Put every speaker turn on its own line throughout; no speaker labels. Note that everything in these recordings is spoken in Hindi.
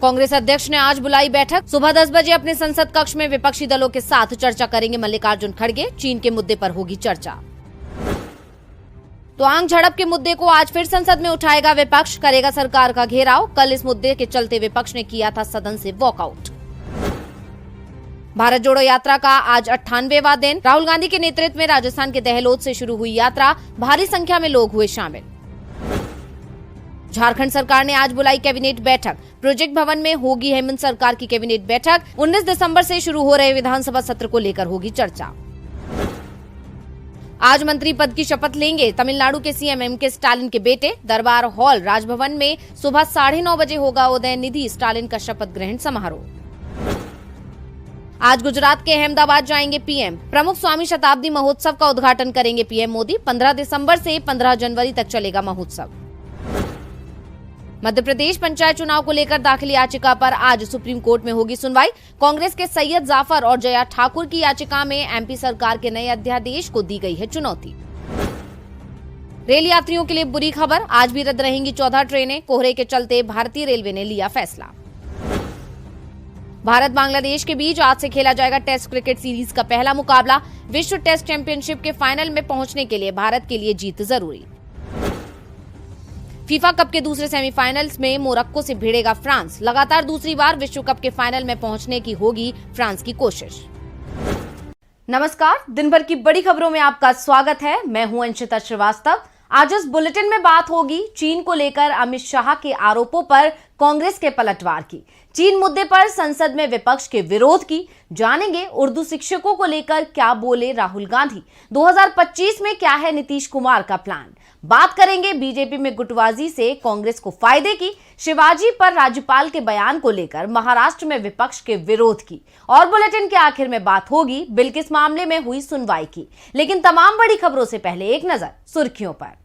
कांग्रेस अध्यक्ष ने आज बुलाई बैठक। सुबह 10 बजे अपने संसद कक्ष में विपक्षी दलों के साथ चर्चा करेंगे मल्लिकार्जुन खड़गे। चीन के मुद्दे पर होगी चर्चा। तवांग झड़प के मुद्दे को आज फिर संसद में उठाएगा विपक्ष, करेगा सरकार का घेराव। कल इस मुद्दे के चलते विपक्ष ने किया था सदन से वॉकआउट। भारत जोड़ो यात्रा का आज 98वां दिन। राहुल गांधी के नेतृत्व में राजस्थान के दहलोद से शुरू हुई यात्रा, भारी संख्या में लोग हुए शामिल। झारखंड सरकार ने आज बुलाई कैबिनेट बैठक। प्रोजेक्ट भवन में होगी हेमंत सरकार की कैबिनेट बैठक। 19 दिसंबर से शुरू हो रहे विधानसभा सत्र को लेकर होगी चर्चा। आज मंत्री पद की शपथ लेंगे तमिलनाडु के सीएम एमके स्टालिन के बेटे। दरबार हॉल राजभवन में सुबह 9:30 बजे होगा उदयनिधि स्टालिन का शपथ ग्रहण समारोह। आज गुजरात के अहमदाबाद जाएंगे पीएम। प्रमुख स्वामी शताब्दी महोत्सव का उद्घाटन करेंगे पीएम मोदी। 15 दिसंबर से 15 जनवरी तक चलेगा महोत्सव। मध्य प्रदेश पंचायत चुनाव को लेकर दाखिल याचिका पर आज सुप्रीम कोर्ट में होगी सुनवाई। कांग्रेस के सैयद जाफर और जया ठाकुर की याचिका में एमपी सरकार के नए अध्यादेश को दी गई है चुनौती। रेल यात्रियों के लिए बुरी खबर, आज भी रद्द रहेंगी 14 ट्रेनें। कोहरे के चलते भारतीय रेलवे ने लिया फैसला। भारत बांग्लादेश के बीच आज से खेला जाएगा टेस्ट क्रिकेट सीरीज का पहला मुकाबला। विश्व टेस्ट चैंपियनशिप के फाइनल में पहुंचने के लिए भारत के लिए जीत जरूरी। फीफा कप के दूसरे सेमीफाइनल्स में मोरक्को से भिड़ेगा फ्रांस। लगातार दूसरी बार विश्व कप के फाइनल में पहुंचने की होगी फ्रांस की कोशिश। नमस्कार, दिन भर की बड़ी खबरों में आपका स्वागत है। मैं हूं अंशिता श्रीवास्तव। आज इस बुलेटिन में बात होगी चीन को लेकर अमित शाह के आरोपों पर कांग्रेस के पलटवार की। चीन मुद्दे पर संसद में विपक्ष के विरोध की। जानेंगे उर्दू शिक्षकों को लेकर क्या बोले राहुल गांधी। 2025 में क्या है नीतीश कुमार का प्लान। बात करेंगे बीजेपी में गुटबाजी से कांग्रेस को फायदे की। शिवाजी पर राज्यपाल के बयान को लेकर महाराष्ट्र में विपक्ष के विरोध की। और बुलेटिन के आखिर में बात होगी बिल्किस मामले में हुई सुनवाई की। लेकिन तमाम बड़ी खबरों से पहले एक नजर सुर्खियों पर।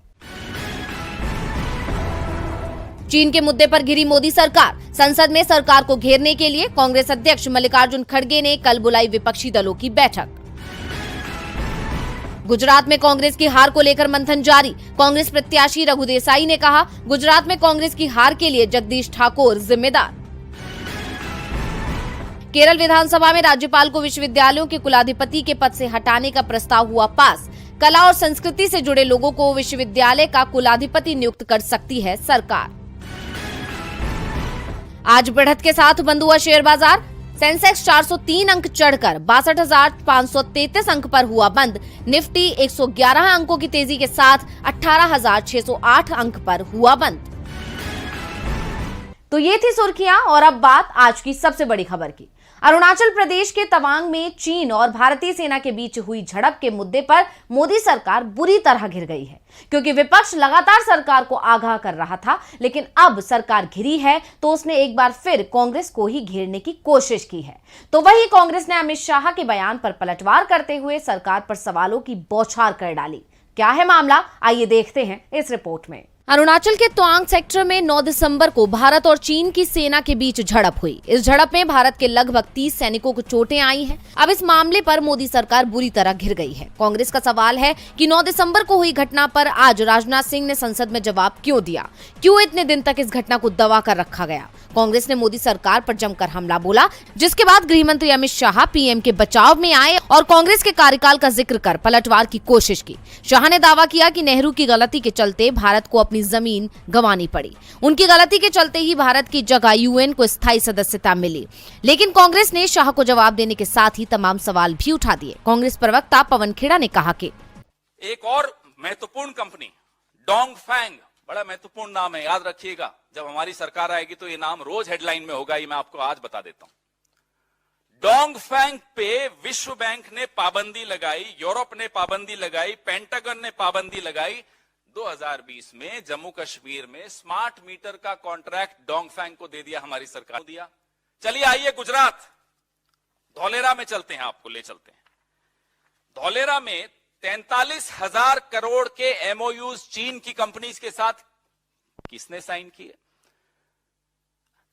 चीन के मुद्दे पर घिरी मोदी सरकार। संसद में सरकार को घेरने के लिए कांग्रेस अध्यक्ष मल्लिकार्जुन खड़गे ने कल बुलाई विपक्षी दलों की बैठक। गुजरात में कांग्रेस की हार को लेकर मंथन जारी। कांग्रेस प्रत्याशी रघु देसाई ने कहा, गुजरात में कांग्रेस की हार के लिए जगदीश ठाकुर जिम्मेदार। केरल विधानसभा में राज्यपाल को विश्वविद्यालयों के कुलाधिपति के पद से हटाने का प्रस्ताव हुआ पास। कला और संस्कृति से जुड़े लोगों को विश्वविद्यालय का कुलाधिपति नियुक्त कर सकती है सरकार। आज बढ़त के साथ बंद हुआ शेयर बाजार। सेंसेक्स 403 अंक चढ़कर 62,533 अंक पर हुआ बंद। निफ्टी 111 अंकों की तेजी के साथ 18,608 अंक पर हुआ बंद। तो ये थी सुर्खियां और अब बात आज की सबसे बड़ी खबर की। अरुणाचल प्रदेश के तवांग में चीन और भारतीय सेना के बीच हुई झड़प के मुद्दे पर मोदी सरकार बुरी तरह घिर गई है, क्योंकि विपक्ष लगातार सरकार को आगाह कर रहा था। लेकिन अब सरकार घिरी है तो उसने एक बार फिर कांग्रेस को ही घेरने की कोशिश की है। तो वही कांग्रेस ने अमित शाह के बयान पर पलटवार करते हुए सरकार पर सवालों की बौछार कर डाली। क्या है मामला, आइए देखते हैं इस रिपोर्ट में। अरुणाचल के तवांग सेक्टर में 9 दिसंबर को भारत और चीन की सेना के बीच झड़प हुई। इस झड़प में भारत के लगभग 30 सैनिकों को चोटें आई हैं। अब इस मामले पर मोदी सरकार बुरी तरह घिर गई है। कांग्रेस का सवाल है कि 9 दिसंबर को हुई घटना पर आज राजनाथ सिंह ने संसद में जवाब क्यों दिया, क्यों इतने दिन तक इस घटना को दबा कर रखा गया। कांग्रेस ने मोदी सरकार पर जमकर हमला बोला, जिसके बाद गृह मंत्री अमित शाह पीएम के बचाव में आए और कांग्रेस के कार्यकाल का जिक्र कर पलटवार की कोशिश की। शाह ने दावा किया कि नेहरू की गलती के चलते भारत को अपनी जमीन गंवानी पड़ी। उनकी गलती के चलते ही भारत की जगह यूएन को स्थायी सदस्यता मिली। लेकिन कांग्रेस ने शाह को जवाब देने के साथ ही तमाम सवाल भी उठा दिए। कांग्रेस प्रवक्ता पवन खेड़ा ने कहा कि
एक और महत्वपूर्ण कंपनी डोंगफेंग, बड़ा महत्वपूर्ण नाम है, याद रखिएगा। जब हमारी सरकार आएगी तो ये नाम रोज हेडलाइन में होगा, ये मैं आपको आज बता देता हूं। डोंगफेंग पे विश्व बैंक ने पाबंदी लगाई, यूरोप ने पाबंदी लगाई, पेंटागन ने पाबंदी लगाई। 2020 में जम्मू कश्मीर में स्मार्ट मीटर का कॉन्ट्रैक्ट डोंगफेंग को दे दिया, हमारी सरकार को दिया। चलिए आइए गुजरात धौलेरा में चलते हैं, आपको ले चलते हैं। धौलेरा में 43,000 करोड़ के एमओयूज चीन की कंपनीज के साथ किसने साइन किए?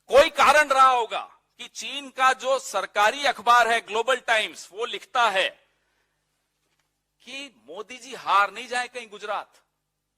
कोई कारण रहा होगा कि चीन का जो सरकारी अखबार है ग्लोबल टाइम्स, वो लिखता है कि मोदी जी हार नहीं जाए कहीं गुजरात।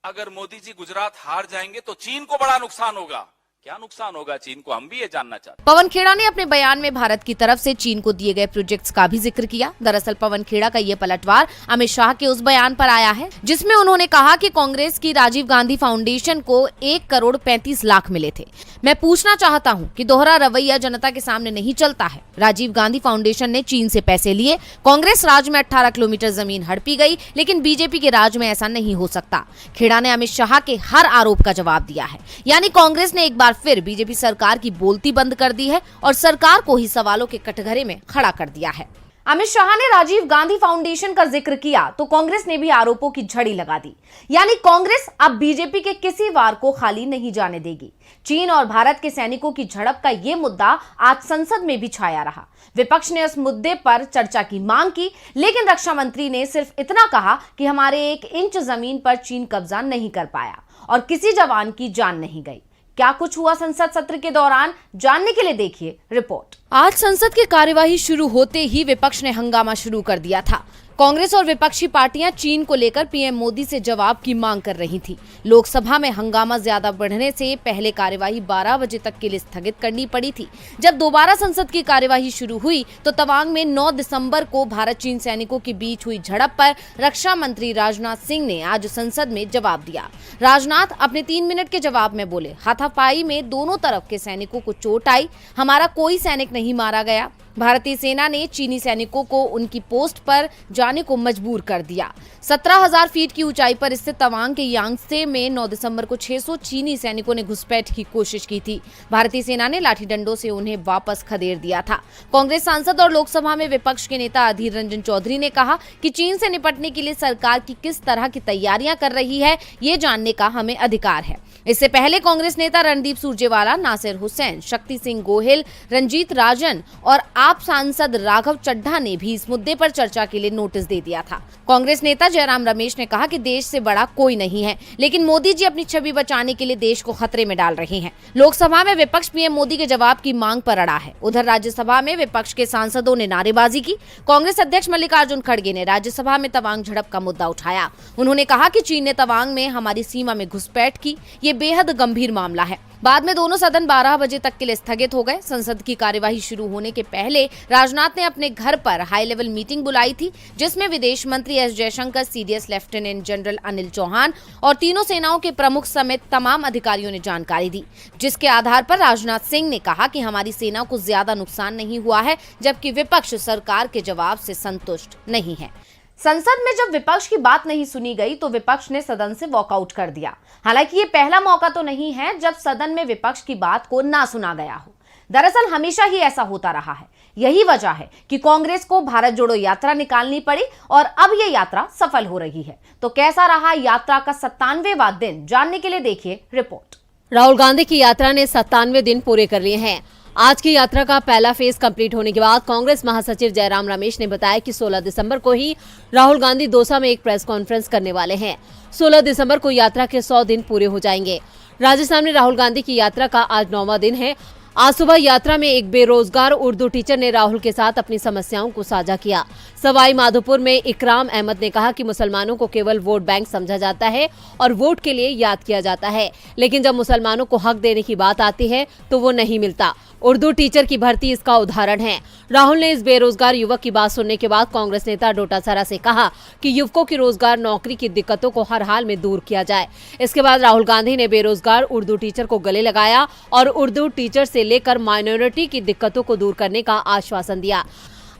अगर मोदी जी गुजरात हार जाएंगे तो चीन को बड़ा नुकसान होगा, क्या नुकसान होगा चीन को, हम भी ये जानना चाहते हैं।
पवन खेड़ा ने अपने बयान में भारत की तरफ से चीन को दिए गए प्रोजेक्ट्स का भी जिक्र किया। दरअसल पवन खेड़ा का ये पलटवार अमित शाह के उस बयान पर आया है जिसमें उन्होंने कहा कि कांग्रेस की राजीव गांधी फाउंडेशन को 1,35,00,000 मिले थे। मैं पूछना चाहता हूं कि दोहरा रवैया जनता के सामने नहीं चलता है। राजीव गांधी फाउंडेशन ने चीन से पैसे लिए, कांग्रेस राज में 18 किलोमीटर जमीन हड़पी गई, लेकिन बीजेपी के राज में ऐसा नहीं हो सकता। खेड़ा ने अमित शाह के हर आरोप का जवाब दिया है। यानी कांग्रेस ने एक बार फिर बीजेपी सरकार की बोलती बंद कर दी है और सरकार को ही सवालों के कटघरे में खड़ा कर दिया है। अमित शाह ने राजीव गांधी फाउंडेशन का जिक्र किया तो कांग्रेस ने भी आरोपों की झड़ी लगा दी। यानी कांग्रेस अब बीजेपी के किसी वार को खाली नहीं जाने देगी। चीन और भारत के सैनिकों की झड़प का ये मुद्दा आज संसद में भी छाया रहा। विपक्ष ने उस मुद्दे पर चर्चा की मांग की, लेकिन रक्षा मंत्री ने सिर्फ इतना कहा कि हमारे 1 इंच जमीन पर चीन कब्जा नहीं कर पाया और किसी जवान की जान नहीं गई। क्या कुछ हुआ संसद सत्र के दौरान, जानने के लिए देखिए रिपोर्ट। आज संसद की कार्यवाही शुरू होते ही विपक्ष ने हंगामा शुरू कर दिया था। कांग्रेस और विपक्षी पार्टियां चीन को लेकर पीएम मोदी से जवाब की मांग कर रही थी। लोकसभा में हंगामा ज्यादा बढ़ने से पहले कार्यवाही 12 बजे तक के लिए स्थगित करनी पड़ी थी। जब दोबारा संसद की कार्यवाही शुरू हुई तो तवांग में 9 दिसंबर को भारत चीन सैनिकों के बीच हुई झड़प पर रक्षा मंत्री राजनाथ सिंह ने आज संसद में जवाब दिया। राजनाथ अपने 3 मिनट के जवाब में बोले, हाथापाई में दोनों तरफ के सैनिकों को चोट आई, हमारा कोई सैनिक नहीं मारा गया। भारतीय सेना ने चीनी सैनिकों को उनकी पोस्ट पर जाने को मजबूर कर दिया। 17,000 फीट की ऊंचाई पर स्थित तवांग के यांगत्से में 9 दिसंबर को 600 चीनी सैनिकों ने घुसपैठ की कोशिश की थी। भारतीय सेना ने लाठी डंडों से उन्हें वापस खदेड़ दिया था। कांग्रेस सांसद और लोकसभा में विपक्ष के नेता अधीर रंजन चौधरी ने कहा कि चीन से निपटने के लिए सरकार की किस तरह की तैयारियां कर रही है, ये जानने का हमें अधिकार है। इससे पहले कांग्रेस नेता रणदीप सुरजेवाला, नासिर हुसैन, शक्ति सिंह गोहिल, रंजीत राजन और आप सांसद राघव चड्ढा ने भी इस मुद्दे पर चर्चा के लिए नोटिस दे दिया था। कांग्रेस नेता जयराम रमेश ने कहा कि देश से बड़ा कोई नहीं है, लेकिन मोदी जी अपनी छवि बचाने के लिए देश को खतरे में डाल रहे हैं। लोकसभा में विपक्ष पीएम मोदी के जवाब की मांग पर अड़ा है। उधर राज्यसभा में विपक्ष के सांसदों ने नारेबाजी की। कांग्रेस अध्यक्ष मल्लिकार्जुन खड़गे ने राज्यसभा में तवांग झड़प का मुद्दा उठाया। उन्होंने कहा कि चीन ने तवांग में हमारी सीमा में घुसपैठ की, ये बेहद गंभीर मामला है। बाद में दोनों सदन 12 बजे तक के लिए स्थगित हो गए। संसद की कार्यवाही शुरू होने के पहले राजनाथ ने अपने घर पर हाई लेवल मीटिंग बुलाई थी, जिसमें विदेश मंत्री S Jaishankar, CDS lieutenant general Anil Chauhan और तीनों सेनाओं के प्रमुख समेत तमाम अधिकारियों ने जानकारी दी, जिसके आधार पर राजनाथ सिंह ने कहा कि हमारी सेना को ज्यादा नुकसान नहीं हुआ है, जबकि विपक्ष सरकार के जवाब से संतुष्ट नहीं है। संसद में जब विपक्ष की बात नहीं सुनी गई तो विपक्ष ने सदन से वॉकआउट कर दिया। हालांकि ये पहला मौका तो नहीं है जब सदन में विपक्ष की बात को ना सुना गया हो। दरअसल हमेशा ही ऐसा होता रहा है। यही वजह है कि कांग्रेस को भारत जोड़ो यात्रा निकालनी पड़ी और अब ये यात्रा सफल हो रही है। तो कैसा रहा यात्रा का 97वां दिन, जानने के लिए देखिए रिपोर्ट।
राहुल गांधी की यात्रा ने 97 दिन पूरे कर लिए हैं। आज की यात्रा का पहला फेज कंप्लीट होने के बाद कांग्रेस महासचिव जयराम रमेश ने बताया कि 16 दिसंबर को ही राहुल गांधी दौसा में एक प्रेस कॉन्फ्रेंस करने वाले हैं। 16 दिसंबर को यात्रा के 100 दिन पूरे हो जाएंगे। राजस्थान में राहुल गांधी की यात्रा का आज 9वां दिन है। आज सुबह यात्रा में एक बेरोजगार उर्दू टीचर ने राहुल के साथ अपनी समस्याओं को साझा किया। सवाई माधोपुर में इकराम अहमद ने कहा कि मुसलमानों को केवल वोट बैंक समझा जाता है और वोट के लिए याद किया जाता है, लेकिन जब मुसलमानों को हक देने की बात आती है तो वो नहीं मिलता। उर्दू टीचर की भर्ती इसका उदाहरण है। राहुल ने इस बेरोजगार युवक की बात सुनने के बाद कांग्रेस नेता डोटासरा से कहा कि युवकों की रोजगार नौकरी की दिक्कतों को हर हाल में दूर किया जाए। इसके बाद राहुल गांधी ने बेरोजगार उर्दू टीचर को गले लगाया और उर्दू टीचर से लेकर माइनॉरिटी की दिक्कतों को दूर करने का आश्वासन दिया।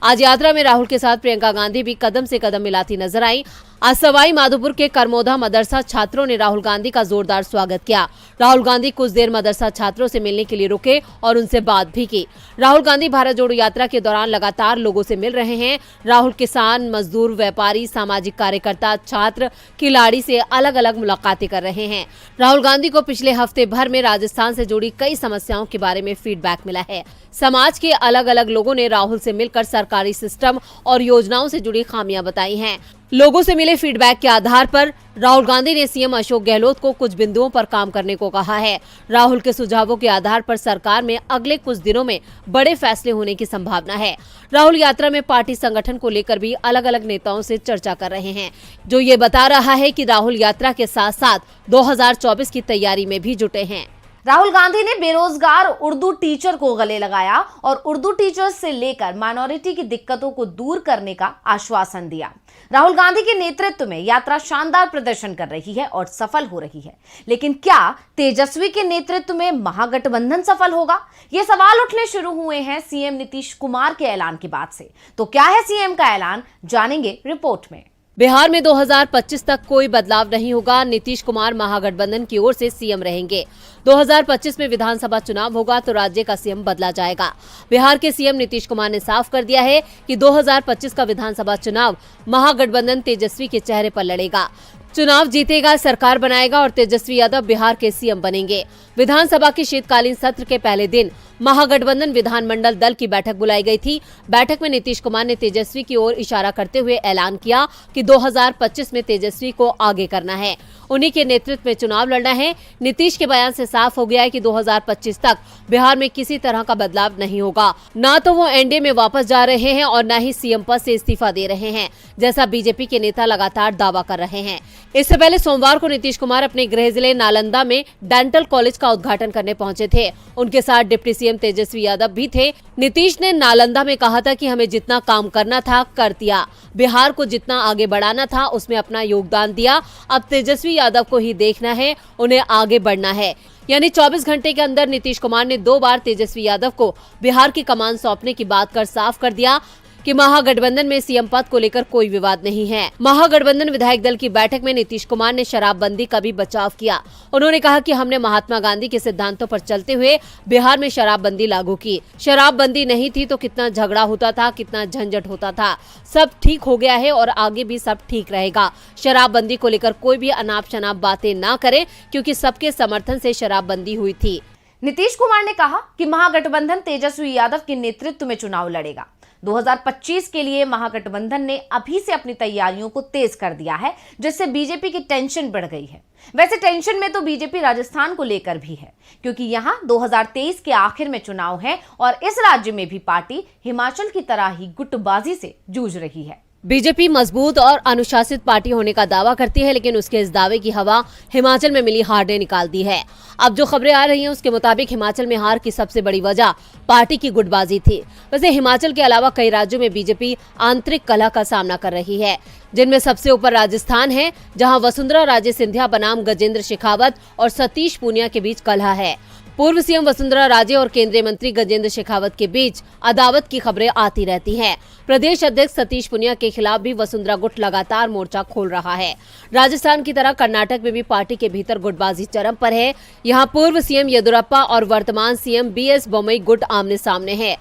आज यात्रा में राहुल के साथ प्रियंका गांधी भी कदम से कदम मिलाती नजर आई। आज सवाई माधोपुर के करमोदा मदरसा छात्रों ने राहुल गांधी का जोरदार स्वागत किया। राहुल गांधी कुछ देर मदरसा छात्रों से मिलने के लिए रुके और उनसे बात भी की। राहुल गांधी भारत जोड़ो यात्रा के दौरान लगातार लोगों से मिल रहे हैं। राहुल किसान, मजदूर, व्यापारी, सामाजिक कार्यकर्ता, छात्र, खिलाड़ी से अलग अलग मुलाकातें कर रहे हैं। राहुल गांधी को पिछले हफ्ते भर में राजस्थान से जुड़ी कई समस्याओं के बारे में फीडबैक मिला है। समाज के अलग अलग लोगों ने राहुल से मिलकर सरकारी सिस्टम और योजनाओं से जुड़ी खामियां बताई हैं। लोगों से मिले फीडबैक के आधार पर राहुल गांधी ने सीएम अशोक गहलोत को कुछ बिंदुओं पर काम करने को कहा है। राहुल के सुझावों के आधार पर सरकार में अगले कुछ दिनों में बड़े फैसले होने की संभावना है। राहुल यात्रा में पार्टी संगठन को लेकर भी अलग अलग नेताओं से चर्चा कर रहे हैं, जो ये बता रहा है कि राहुल यात्रा के साथ साथ 2024 की तैयारी में भी जुटे हैं।
राहुल गांधी ने बेरोजगार उर्दू टीचर को गले लगाया और उर्दू टीचर्स से लेकर माइनॉरिटी की दिक्कतों को दूर करने का आश्वासन दिया। राहुल गांधी के नेतृत्व में यात्रा शानदार प्रदर्शन कर रही है और सफल हो रही है, लेकिन क्या तेजस्वी के नेतृत्व में महागठबंधन सफल होगा? ये सवाल उठने शुरू हुए हैं सीएम नीतीश कुमार के ऐलान के बाद से। तो क्या है सीएम का ऐलान, जानेंगे रिपोर्ट में।
बिहार में 2025 तक कोई बदलाव नहीं होगा, नीतीश कुमार महागठबंधन की ओर से सीएम रहेंगे। 2025 में विधानसभा चुनाव होगा तो राज्य का सीएम बदला जाएगा। बिहार के सीएम नीतीश कुमार ने साफ कर दिया है कि 2025 का विधानसभा चुनाव महागठबंधन तेजस्वी के चेहरे पर लड़ेगा। चुनाव जीतेगा, सरकार बनाएगा और तेजस्वी यादव बिहार के सीएम बनेंगे। विधानसभा के शीतकालीन सत्र के पहले दिन महागठबंधन विधानमंडल दल की बैठक बुलाई गई थी। बैठक में नीतीश कुमार ने तेजस्वी की ओर इशारा करते हुए ऐलान किया कि 2025 में तेजस्वी को आगे करना है, उन्हीं के नेतृत्व में चुनाव लड़ना है। नीतीश के बयान से साफ हो गया है कि 2025 तक बिहार में किसी तरह का बदलाव नहीं होगा। न तो वो एनडीए में वापस जा रहे हैं और न ही सीएम पद से इस्तीफा दे रहे हैं, जैसा बीजेपी के नेता लगातार दावा कर रहे हैं। इससे पहले सोमवार को नीतीश कुमार अपने गृह जिले नालंदा में डेंटल कॉलेज का उद्घाटन करने पहुंचे थे। उनके साथ डिप्टी सीएम तेजस्वी यादव भी थे। नीतीश ने नालंदा में कहा था कि हमें जितना काम करना था कर दिया, बिहार को जितना आगे बढ़ाना था उसमें अपना योगदान दिया। अब तेजस्वी यादव को ही देखना है, उन्हें आगे बढ़ना है। यानी 24 घंटे के अंदर नीतीश कुमार ने 2 बार तेजस्वी यादव को बिहार की कमान सौंपने की बात कर साफ कर दिया कि महागठबंधन में सीएम पद को लेकर कोई विवाद नहीं है। महागठबंधन विधायक दल की बैठक में नीतीश कुमार ने शराबबंदी का भी बचाव किया। उन्होंने कहा कि हमने महात्मा गांधी के सिद्धांतों पर चलते हुए बिहार में शराबबंदी लागू की। शराबबंदी नहीं थी तो कितना झगड़ा होता था, कितना झंझट होता था। सब ठीक हो गया है और आगे भी सब ठीक रहेगा। शराबबंदी को लेकर कोई भी अनाप शनाप बातें ना करें, क्योंकि सबके समर्थन से शराबबंदी हुई थी।
नीतीश कुमार ने कहा कि महागठबंधन तेजस्वी यादव के नेतृत्व में चुनाव लड़ेगा। 2025 के लिए महागठबंधन ने अभी से अपनी तैयारियों को तेज कर दिया है, जिससे बीजेपी की टेंशन बढ़ गई है। वैसे टेंशन में तो बीजेपी राजस्थान को लेकर भी है, क्योंकि यहां 2023 के आखिर में चुनाव है और इस राज्य में भी पार्टी हिमाचल की तरह ही गुटबाजी से जूझ रही है।
बीजेपी मजबूत और अनुशासित पार्टी होने का दावा करती है, लेकिन उसके इस दावे की हवा हिमाचल में मिली हार ने निकाल दी है। अब जो खबरें आ रही हैं उसके मुताबिक हिमाचल में हार की सबसे बड़ी वजह पार्टी की गुटबाजी थी। वैसे हिमाचल के अलावा कई राज्यों में बीजेपी आंतरिक कलह का सामना कर रही है, जिनमें सबसे ऊपर राजस्थान है, जहां वसुंधरा राजे सिंधिया बनाम गजेंद्र शेखावत और सतीश पूनिया के बीच कलह है। पूर्व सीएम वसुंधरा राजे और केंद्रीय मंत्री गजेंद्र शेखावत के बीच अदावत की खबरें आती रहती हैं। प्रदेश अध्यक्ष सतीश पूनिया के खिलाफ भी वसुंधरा गुट लगातार मोर्चा खोल रहा है। राजस्थान की तरह कर्नाटक में भी पार्टी के भीतर गुटबाजी चरम पर है। यहाँ पूर्व सीएम येदियुरप्पा और वर्तमान सीएम बीएस बोम्मई गुट आमने सामने है।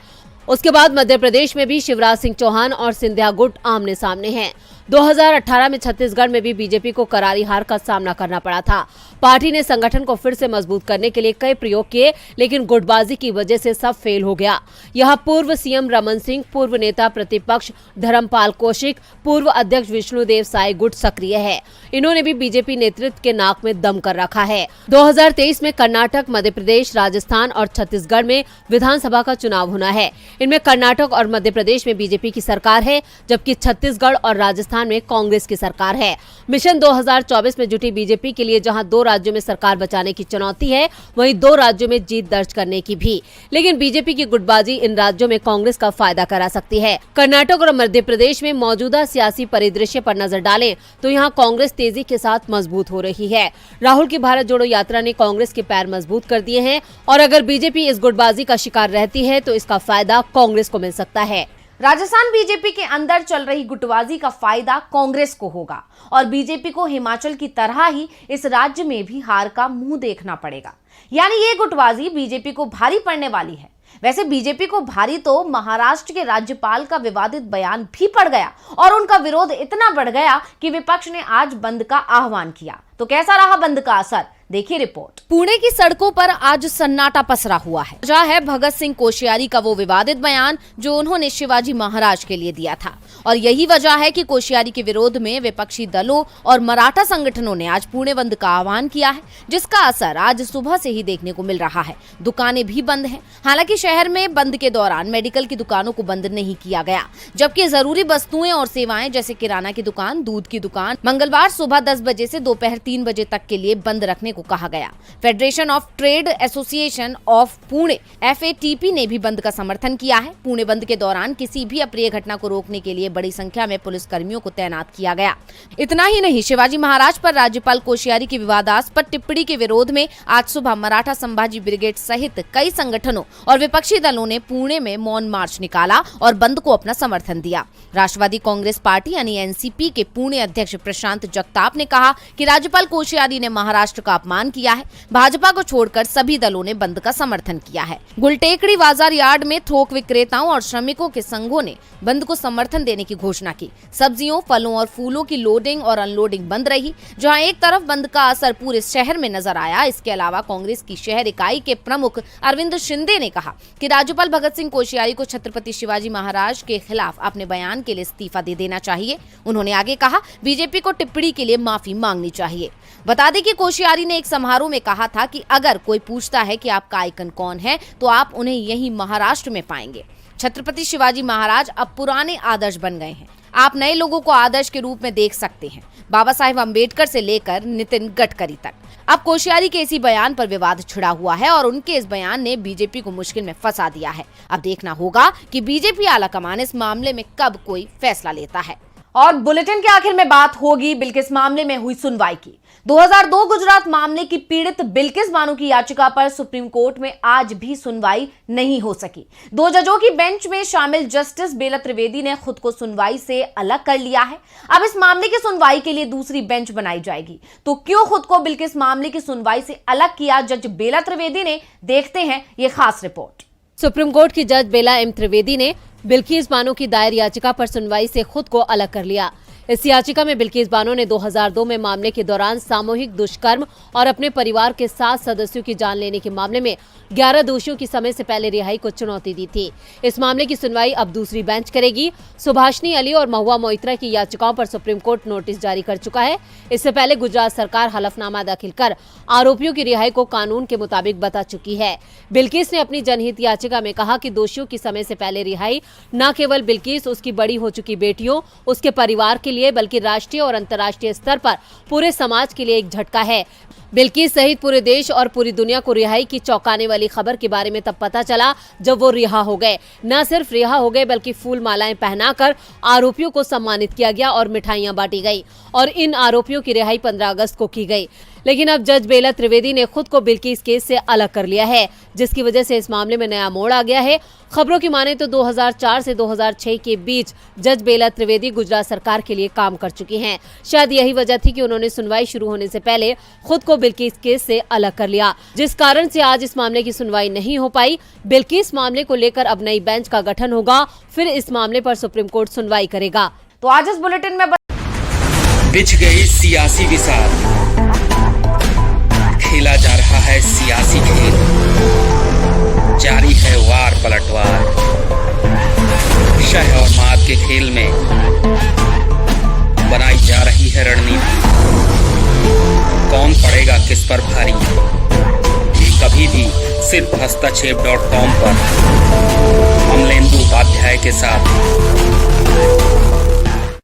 उसके बाद मध्य प्रदेश में भी शिवराज सिंह चौहान और सिंधिया गुट आमने सामने हैं। 2018 में छत्तीसगढ़ में भी बीजेपी को करारी हार का सामना करना पड़ा था। पार्टी ने संगठन को फिर से मजबूत करने के लिए कई प्रयोग किए, लेकिन गुटबाजी की वजह से सब फेल हो गया। यहाँ पूर्व सीएम रमन सिंह, पूर्व नेता प्रतिपक्ष धर्मपाल कौशिक, पूर्व अध्यक्ष विष्णुदेव साय गुट सक्रिय है। इन्होंने भी बीजेपी नेतृत्व के नाक में दम कर रखा है। 2023 में कर्नाटक, मध्य प्रदेश, राजस्थान और छत्तीसगढ़ में विधानसभा का चुनाव होना है। इनमें कर्नाटक और मध्य प्रदेश में बीजेपी की सरकार है, जबकि छत्तीसगढ़ और राजस्थान में कांग्रेस की सरकार है। मिशन 2024 में जुटी बीजेपी के लिए जहां 2 राज्यों में सरकार बचाने की चुनौती है, वहीं 2 राज्यों में जीत दर्ज करने की भी। लेकिन बीजेपी की गुटबाजी इन राज्यों में कांग्रेस का फायदा करा सकती है। कर्नाटक और मध्य प्रदेश में मौजूदा सियासी परिदृश्य पर नजर डालें तो यहाँ कांग्रेस तेजी के साथ मजबूत हो रही है। राहुल की भारत जोड़ो यात्रा ने कांग्रेस के पैर मजबूत कर दिए हैं और अगर बीजेपी इस गुटबाजी का शिकार रहती है तो इसका फायदा कांग्रेस को मिल सकता है।
राजस्थान बीजेपी के अंदर चल रही गुटबाजी का फायदा कांग्रेस को होगा और बीजेपी को हिमाचल की तरह ही इस राज्य में भी हार का मुंह देखना पड़ेगा। यानी ये गुटबाजी बीजेपी को भारी पड़ने वाली है। वैसे बीजेपी को भारी तो महाराष्ट्र के राज्यपाल का विवादित बयान भी पड़ गया और उनका विरोध इतना बढ़ गया कि विपक्ष ने आज बंद का आह्वान किया। तो कैसा रहा बंद का असर, देखिए रिपोर्ट। पुणे की सड़कों पर आज सन्नाटा पसरा हुआ है। वजह है भगत सिंह कोश्यारी का वो विवादित बयान जो उन्होंने शिवाजी महाराज के लिए दिया था और यही वजह है कि कोश्यारी के विरोध में विपक्षी दलों और मराठा संगठनों ने आज पुणे बंद का आह्वान किया है, जिसका असर आज सुबह से ही देखने को मिल रहा है। दुकानें भी बंद हैं। हालांकि शहर में बंद के दौरान मेडिकल की दुकानों को बंद नहीं किया गया, जबकि जरूरी वस्तुएं और सेवाएं जैसे किराना की दुकान, दूध की दुकान मंगलवार सुबह 10 बजे से दोपहर 3 बजे तक के लिए बंद रखने को कहा गया। Federation of trade association of Pune FATP ने भी बंद का समर्थन किया है। पुणे बंद के दौरान किसी भी अप्रिय घटना को रोकने के लिए बड़ी संख्या में पुलिस कर्मियों को तैनात किया गया। इतना ही नहीं, शिवाजी महाराज पर राज्यपाल कोश्यारी की विवादास्पद टिप्पणी के विरोध में आज सुबह मराठा संभाजी ब्रिगेड सहित कई संगठनों और विपक्षी दलों ने पुणे में मौन मार्च निकाला और बंद को अपना समर्थन दिया। राष्ट्रवादी कांग्रेस पार्टी यानी NCP के पुणे अध्यक्ष प्रशांत जगताप ने कहा कि राज्यपाल कोश्यारी ने महाराष्ट्र का अपमान किया है। भाजपा को छोड़कर सभी दलों ने बंद का समर्थन किया है। गुलटेकड़ी बाजार यार्ड में थोक विक्रेताओं और श्रमिकों के संघों ने बंद को समर्थन देने की घोषणा की। सब्जियों, फलों और फूलों की लोडिंग और अनलोडिंग बंद रही। जहां एक तरफ बंद का असर पूरे शहर में नजर आया, इसके अलावा कांग्रेस की शहर इकाई के प्रमुख अरविंद शिंदे ने कहा कि राज्यपाल भगत सिंह कोश्यारी को छत्रपति शिवाजी महाराज के खिलाफ अपने बयान के लिए इस्तीफा दे देना चाहिए। उन्होंने आगे कहा, बीजेपी को टिप्पणी के लिए माफी मांगनी चाहिए। बता दें कि कोश्यारी ने एक समारोह में कहा था कि अगर कोई पूछता है कि आपका आइकन कौन है तो आप उन्हें यही महाराष्ट्र में पाएंगे। छत्रपति शिवाजी महाराज अब पुराने आदर्श बन गए हैं। आप नए लोगों को आदर्श के रूप में देख सकते हैं, बाबा साहेब अम्बेडकर से लेकर नितिन गडकरी तक। अब कोश्यारी के इसी बयान पर विवाद छिड़ा हुआ है और उनके इस बयान ने बीजेपी को मुश्किल में फंसा दिया है। अब देखना होगा कि बीजेपी आलाकमान इस मामले में कब कोई फैसला लेता है। और बुलेटिन के आखिर में बात होगी बिल्किस मामले में हुई सुनवाई की। 2002 गुजरात मामले की पीड़ित बिल्किस बानो की याचिका पर सुप्रीम कोर्ट में आज भी सुनवाई नहीं हो सकी। 2 जजों की बेंच में शामिल जस्टिस बेला त्रिवेदी ने खुद को सुनवाई से अलग कर लिया है। अब इस मामले की सुनवाई के लिए दूसरी बेंच बनाई जाएगी। तो क्यों खुद को बिल्किस मामले की सुनवाई से अलग किया जज बेला त्रिवेदी ने, देखते हैं ये खास रिपोर्ट।
सुप्रीम कोर्ट की जज बेला M त्रिवेदी ने बिल्किस बानो की दायर याचिका पर सुनवाई से खुद को अलग कर लिया। इस याचिका में बिल्किस बानो ने 2002 में मामले के दौरान सामूहिक दुष्कर्म और अपने परिवार के 7 सदस्यों की जान लेने के मामले में 11 दोषियों की समय से पहले रिहाई को चुनौती दी थी। इस मामले की सुनवाई अब दूसरी बेंच करेगी। सुभाषनी अली और महुआ मोइत्रा की याचिकाओं पर सुप्रीम कोर्ट नोटिस जारी कर चुका है। इससे पहले गुजरात सरकार हलफनामा दाखिल कर आरोपियों की रिहाई को कानून के मुताबिक बता चुकी है। बिल्किस ने अपनी जनहित याचिका में कहा कि दोषियों की समय से पहले रिहाई न केवल बिल्किस, उसकी बड़ी हो चुकी बेटियों, उसके परिवार के लिए, बल्कि राष्ट्रीय और अंतर्राष्ट्रीय स्तर पर पूरे समाज के लिए एक झटका है। बिल्किस सहित पूरे देश और पूरी दुनिया को रिहाई की चौंकाने वाली खबर के बारे में तब पता चला जब वो रिहा हो गए। न सिर्फ रिहा हो गए बल्कि फूल मालाएं पहनाकर आरोपियों को सम्मानित किया गया और मिठाइयां बांटी गई और इन आरोपियों की रिहाई 15 अगस्त को की गई। लेकिन अब जज बेला त्रिवेदी ने खुद को बिल्किस केस से अलग कर लिया है, जिसकी वजह से इस मामले में नया मोड़ आ गया है। खबरों की माने तो 2004 से 2006 के बीच जज बेला त्रिवेदी गुजरात सरकार के लिए काम कर चुकी हैं। शायद यही वजह थी कि उन्होंने सुनवाई शुरू होने से पहले खुद को बिल्किस केस से अलग कर लिया, जिस कारण से आज इस मामले की सुनवाई नहीं हो पाई। बिल्किस मामले को लेकर अब नई बेंच का गठन होगा, फिर इस मामले पर सुप्रीम कोर्ट सुनवाई करेगा।
तो आज इस बुलेटिन में
बिछ गई सियासी विसार, खेला जा रहा है सियासी खेल, जारी है वार पलटवार। शह और मात के खेल में बनाई जा रही है रणनीति। कौन पड़ेगा किस पर भारी, ये कभी भी सिर्फ hastachep.com पर अमलेंदु उपाध्याय के साथ